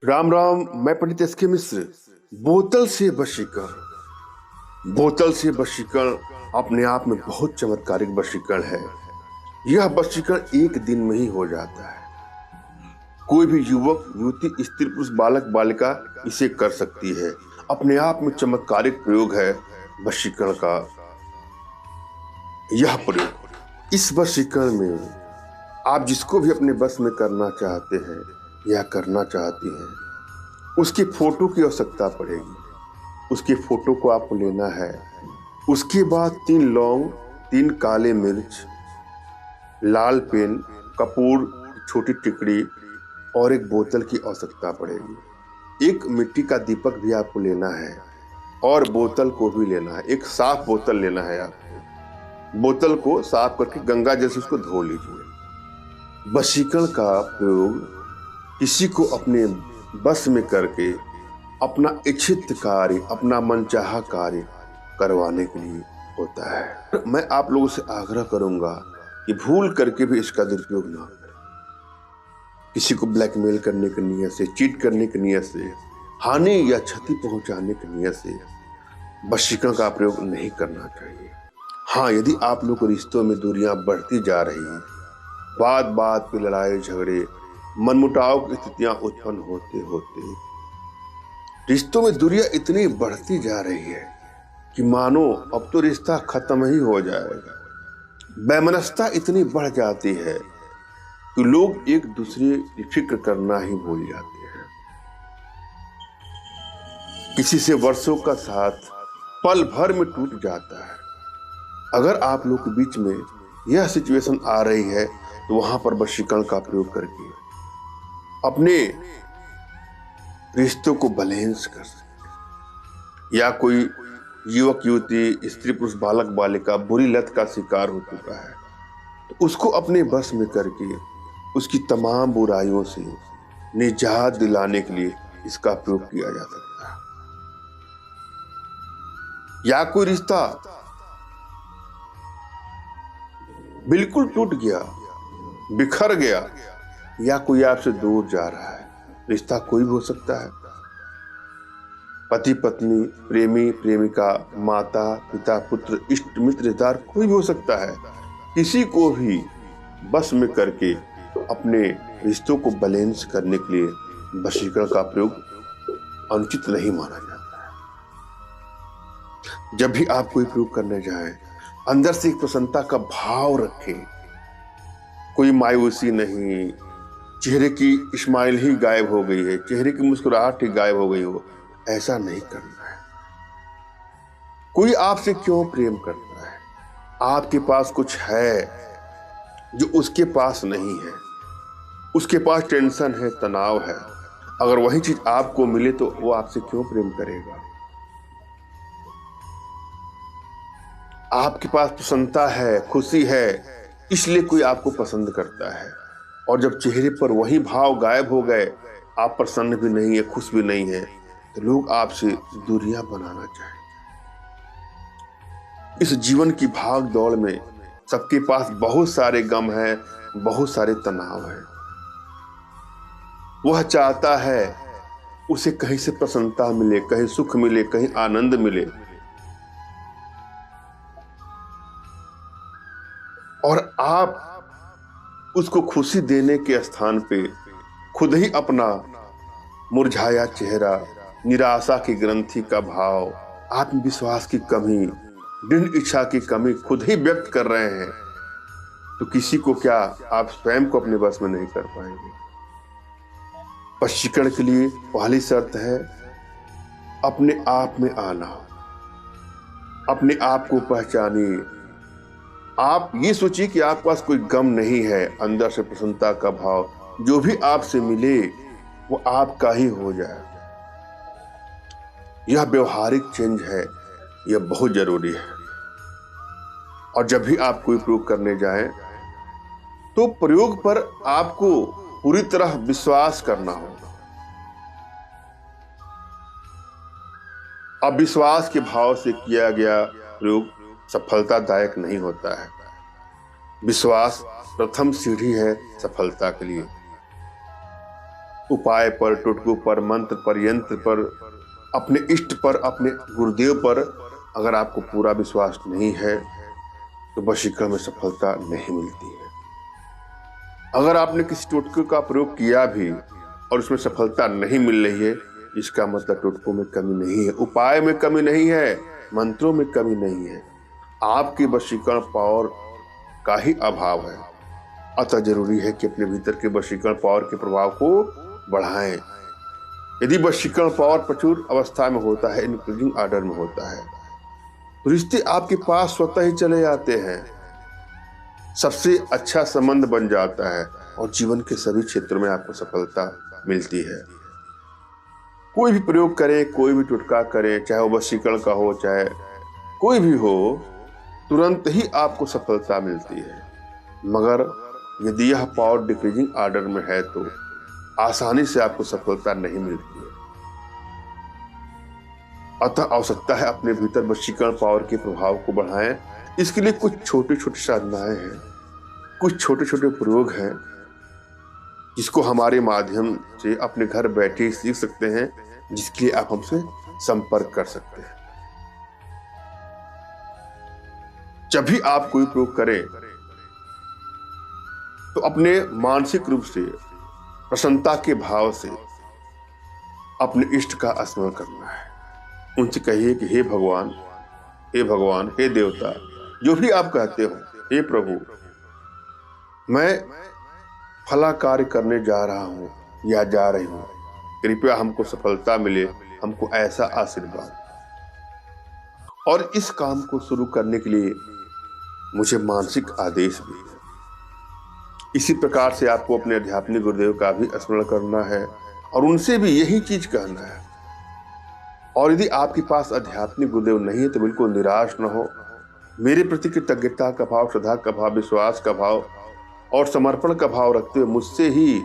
राम राम। मैं पंडित एस.के. मिश्र। बोतल से वशीकरण अपने आप में बहुत चमत्कारिक वशीकरण है। यह वशीकरण एक दिन में ही हो जाता है। कोई भी युवक, युवती, स्त्री, पुरुष, बालक, बालिका इसे कर सकती है। अपने आप में चमत्कारिक प्रयोग है वशीकरण का यह प्रयोग। इस वशीकरण में आप जिसको भी अपने बस में करना चाहते हैं या करना चाहती हैं, उसकी फोटो की आवश्यकता पड़ेगी। उसके फोटो को आपको लेना है। उसके बाद 3 लौंग, 3 काले मिर्च, लाल पेन, कपूर, छोटी टिकड़ी और एक बोतल की आवश्यकता पड़ेगी। एक मिट्टी का दीपक भी आपको लेना है और बोतल को भी लेना है। एक साफ बोतल लेना है आपको। बोतल को साफ करके गंगा जल से उसको धो लीजिए। वशीकरण का प्रयोग किसी को अपने बस में करके अपना इच्छित कार्य, अपना मनचाहा कार्य करवाने के लिए होता है। मैं आप लोगों से आग्रह करूंगा कि भूल करके भी इसका दुरुपयोग ना करें। किसी को ब्लैकमेल करने की नियत से, चीट करने की नियत से, हानि या क्षति पहुंचाने की नियत से वशीकरण का प्रयोग नहीं करना चाहिए। हाँ, यदि आप लोग के रिश्तों में दूरियां बढ़ती जा रही हैं, बात बात पे लड़ाई झगड़े, मनमुटाव की स्थितियां उत्पन्न होते होते रिश्तों में दूरियां इतनी बढ़ती जा रही है कि मानो अब तो रिश्ता खत्म ही हो जाएगा। वैमनस्यता इतनी बढ़ जाती है कि लोग एक दूसरे की फिक्र करना ही भूल जाते हैं। किसी से वर्षों का साथ पल भर में टूट जाता है। अगर आप लोग के बीच में यह सिचुएशन आ रही है तो वहां पर वशीकरण का प्रयोग करके अपने रिश्तों को बैलेंस कर सकते। या कोई युवक, युवती, स्त्री, पुरुष, बालक, बालिका बुरी लत का शिकार हो चुका है तो उसको अपने बस में करके उसकी तमाम बुराइयों से निजात दिलाने के लिए इसका प्रयोग किया जा सकता है। या कोई रिश्ता बिल्कुल टूट गया, बिखर गया, या कोई आपसे दूर जा रहा है। रिश्ता कोई भी हो सकता है। पति पत्नी, प्रेमी प्रेमिका, माता पिता, पुत्र, इष्ट मित्र, रिश्तेदार, कोई भी हो सकता है। किसी को भी बस में करके अपने रिश्तों को बैलेंस करने के लिए वशीकरण का प्रयोग अनुचित नहीं माना जाता है। जब भी आप कोई प्रयोग करने जाएं, अंदर से एक प्रसन्नता का भाव रखें। कोई मायूसी नहीं, चेहरे की स्माइल ही गायब हो गई है, चेहरे की मुस्कुराहट ही गायब हो गई हो, ऐसा नहीं करना है। कोई आपसे क्यों प्रेम करता है? आपके पास कुछ है जो उसके पास नहीं है। उसके पास टेंशन है, तनाव है। अगर वही चीज आपको मिले तो वो आपसे क्यों प्रेम करेगा? आपके पास प्रसन्नता है, खुशी है, इसलिए कोई आपको पसंद करता है। और जब चेहरे पर वही भाव गायब हो गए, आप प्रसन्न भी नहीं है, खुश भी नहीं है, तो लोग आपसे दूरियां बनाना चाहेंगे। इस जीवन की भाग दौड़ में सबके पास बहुत सारे गम हैं, बहुत सारे तनाव हैं। वह चाहता है उसे कहीं से प्रसन्नता मिले, कहीं सुख मिले, कहीं आनंद मिले। और आप उसको खुशी देने के स्थान पे खुद ही अपना मुरझाया चेहरा, निराशा की ग्रंथि का भाव, आत्मविश्वास की कमी, दृढ़ इच्छा की कमी खुद ही व्यक्त कर रहे हैं, तो किसी को क्या, आप स्वयं को अपने बस में नहीं कर पाएंगे। वशीकरण के लिए पहली शर्त है अपने आप में आना। अपने आप को पहचानिए। आप ये सोचिए कि आपके पास कोई गम नहीं है। अंदर से प्रसन्नता का भाव, जो भी आपसे मिले वो आपका ही हो जाए। यह व्यवहारिक चेंज है, यह बहुत जरूरी है। और जब भी आप कोई प्रयोग करने जाएं तो प्रयोग पर आपको पूरी तरह विश्वास करना होगा। अविश्वास के भाव से किया गया प्रयोग सफलतादायक नहीं होता है। विश्वास प्रथम सीढ़ी है सफलता के लिए। उपाय पर, टुटकू पर, मंत्र पर, यंत्र पर, अपने इष्ट पर, अपने गुरुदेव पर अगर आपको पूरा विश्वास नहीं है तो वशीकरण में सफलता नहीं मिलती है। अगर आपने किसी टुटके का प्रयोग किया भी और उसमें सफलता नहीं मिल रही है, इसका मतलब टुटकों में कमी नहीं है, उपाय में कमी नहीं है, मंत्रों में कमी नहीं है, आपकी वशीकरण पावर का ही अभाव है। अतः जरूरी है कि अपने भीतर के वशीकरण पावर के प्रभाव को बढ़ाएं। यदि वशीकरण पावर प्रचुर अवस्था में होता है, इंक्रीजिंग ऑर्डर में होता है, तो रिश्ते आपके पास स्वतः ही चले जाते हैं, सबसे अच्छा संबंध बन जाता है और जीवन के सभी क्षेत्रों में आपको सफलता मिलती है। कोई भी प्रयोग करें, कोई भी टुटका करें, चाहे वो वशीकरण का हो, चाहे कोई भी हो, तुरंत ही आपको सफलता मिलती है। मगर यदि यह पावर डिक्रीजिंग ऑर्डर में है तो आसानी से आपको सफलता नहीं मिलती है। अतः आवश्यकता है अपने भीतर वशीकरण पावर के प्रभाव को बढ़ाएं। इसके लिए कुछ छोटी छोटी साधनाएं हैं, कुछ छोटे छोटे प्रयोग हैं जिसको हमारे माध्यम से अपने घर बैठे सीख सकते हैं, जिसके लिए आप हमसे संपर्क कर सकते हैं। जब भी आप कोई प्रयोग करें तो अपने मानसिक रूप से प्रसन्नता के भाव से अपने इष्ट का स्मरण करना है। उनसे कहिए कि हे भगवान, हे भगवान, हे देवता, जो भी आप कहते हो, हे प्रभु, मैं फला कार्य करने जा रहा हूं या जा रही हूं, कृपया हमको सफलता मिले, हमको ऐसा आशीर्वाद। और इस काम को शुरू करने के लिए मुझे मानसिक आदेश भी है। इसी प्रकार से आपको अपने आध्यात्मिक गुरुदेव का भी स्मरण करना है और उनसे भी यही चीज कहना है। और यदि आपके पास आध्यात्मिक गुरुदेव नहीं है तो बिल्कुल निराश न हो। मेरे प्रति कृतज्ञता का भाव, श्रद्धा का भाव, विश्वास का भाव और समर्पण का भाव रखते हुए मुझसे ही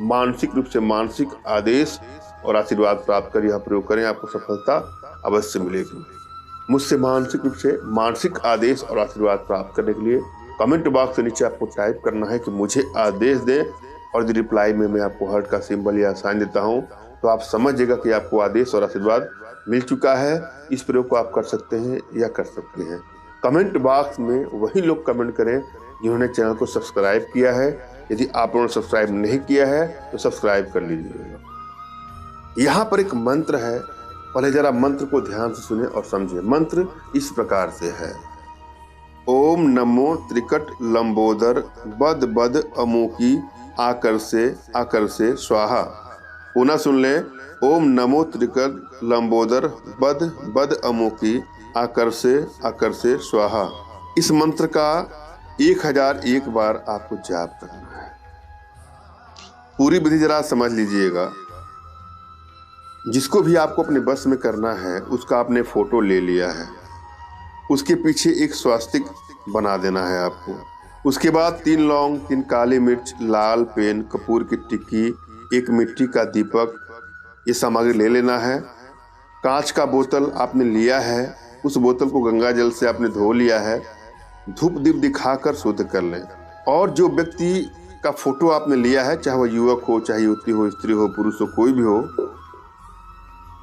मानसिक रूप से मानसिक आदेश और आशीर्वाद प्राप्त कर यह प्रयोग करें, आपको सफलता अवश्य मिलेगी। मुझसे मानसिक रूप से मानसिक आदेश और आशीर्वाद प्राप्त करने के लिए कमेंट बॉक्स के नीचे आपको टाइप करना है कि मुझे आदेश दें, और यदि रिप्लाई में मैं आपको हार्ट का सिंबल या साइन देता हूं तो आप समझिएगा कि आपको आदेश और आशीर्वाद मिल चुका है। इस प्रयोग को आप कर सकते हैं या कर सकते हैं। कमेंट बॉक्स में वही लोग कमेंट करें जिन्होंने चैनल को सब्सक्राइब किया है। यदि आप लोगों ने सब्सक्राइब नहीं किया है तो सब्सक्राइब कर लीजिएगा। यहाँ पर एक मंत्र है, पहले जरा मंत्र को ध्यान से सुने और समझे। मंत्र इस प्रकार से है, ओम नमो त्रिकट लंबोदर बद बद अमुकी आकर से स्वाहा। पुनः सुन लें, ओम नमो त्रिकट लंबोदर बद बद अमुकी आकर से स्वाहा। इस मंत्र का 1001 बार आपको जाप करना है। पूरी विधि जरा समझ लीजिएगा। जिसको भी आपको अपने बस में करना है उसका आपने फोटो ले लिया है, उसके पीछे एक स्वास्तिक बना देना है आपको। उसके बाद 3 लौंग, 3 काली मिर्च, लाल पेन, कपूर की टिक्की, एक मिट्टी का दीपक, ये सामग्री ले लेना है। कांच का बोतल आपने लिया है, उस बोतल को गंगा जल से आपने धो लिया है। धूप दीप दिखाकर शुद्ध कर लें। और जो व्यक्ति का फोटो आपने लिया है, चाहे वह युवक हो, चाहे युवती हो, स्त्री हो, पुरुष हो, कोई भी हो,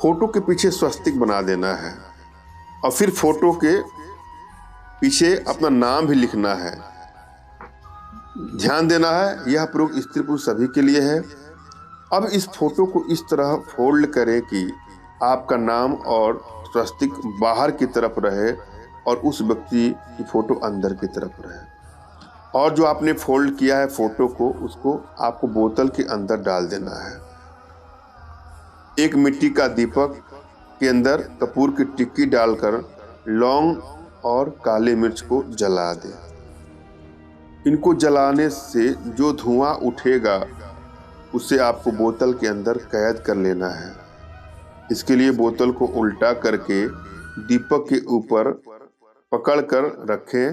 फोटो के पीछे स्वस्तिक बना देना है और फिर फोटो के पीछे अपना नाम भी लिखना है। ध्यान देना है, यह प्रयोग स्त्री पुरुष सभी के लिए है। अब इस फोटो को इस तरह फोल्ड करें कि आपका नाम और स्वस्तिक बाहर की तरफ रहे और उस व्यक्ति की फोटो अंदर की तरफ रहे। और जो आपने फोल्ड किया है फोटो को, उसको आपको बोतल के अंदर डाल देना है। एक मिट्टी का दीपक के अंदर कपूर की टिक्की डालकर लौंग और काले मिर्च को जला दें। इनको जलाने से जो धुआं उठेगा उसे आपको बोतल के अंदर कैद कर लेना है। इसके लिए बोतल को उल्टा करके दीपक के ऊपर पकड़ कर रखें।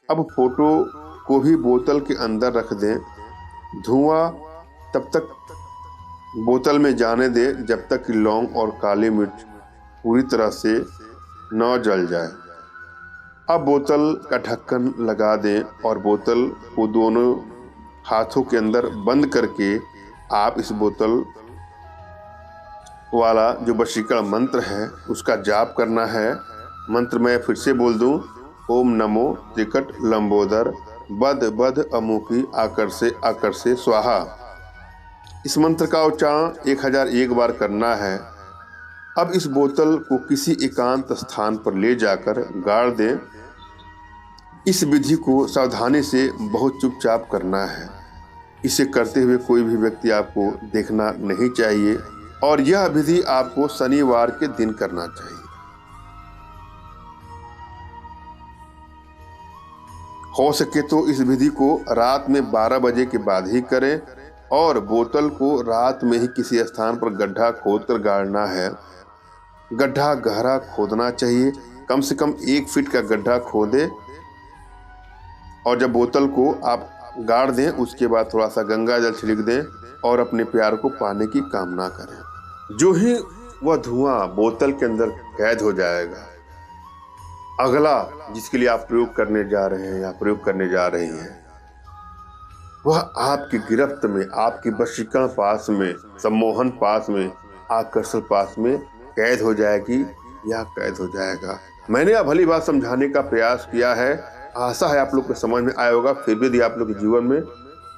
अब फोटो को भी बोतल के अंदर रख दें। धुआं तब तक बोतल में जाने दें जब तक कि लौंग और काली मिर्च पूरी तरह से न जल जाए। अब बोतल का ढक्कन लगा दें और बोतल को दोनों हाथों के अंदर बंद करके आप इस बोतल वाला जो वशीकरण मंत्र है उसका जाप करना है। मंत्र मैं फिर से बोल दूं, ओम नमो त्रिकट लंबोदर बद बद अमुखी आकर से स्वाहा। इस मंत्र का उच्चारण 1001 बार करना है। अब इस बोतल को किसी एकांत स्थान पर ले जाकर गाड़ दें। इस विधि को सावधानी से बहुत चुपचाप करना है। इसे करते हुए कोई भी व्यक्ति आपको देखना नहीं चाहिए और यह विधि आपको शनिवार के दिन करना चाहिए। हो सके तो इस विधि को रात में 12 बजे के बाद ही करें और बोतल को रात में ही किसी स्थान पर गड्ढा खोदकर गाड़ना है। गड्ढा गहरा खोदना चाहिए, कम से कम 1 फीट का गड्ढा खोदें और जब बोतल को आप गाड़ दें उसके बाद थोड़ा सा गंगा जल छिड़क दें और अपने प्यार को पाने की कामना करें। जो ही वह धुआं बोतल के अंदर कैद हो जाएगा, अगला जिसके लिए आप प्रयोग करने जा रहे हैं या प्रयोग करने जा रही हैं, वह आपकी गिरफ्त में, आपकी वशीकरण पास में, सम्मोहन पास में, आकर्षण पास में कैद हो जाएगी या कैद हो जाएगा। मैंने यह भली बात समझाने का प्रयास किया है, आशा है आप लोग को समझ में आया होगा। फिर भी यदि आप लोग के जीवन में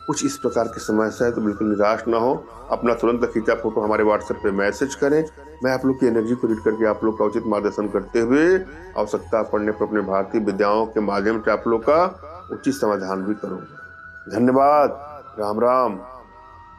कुछ इस प्रकार की समस्या है तो बिल्कुल निराश ना हो। अपना तुरंत खींचा फोटो हमारे व्हाट्सएप पे मैसेज करें। मैं आप लोग की एनर्जी को रीड करके आप लोग का उचित मार्गदर्शन करते हुए आवश्यकता पड़ने पर अपने भारतीय विद्याओं के माध्यम से आप लोग का उचित समाधान भी करूँगा। धन्यवाद। राम राम।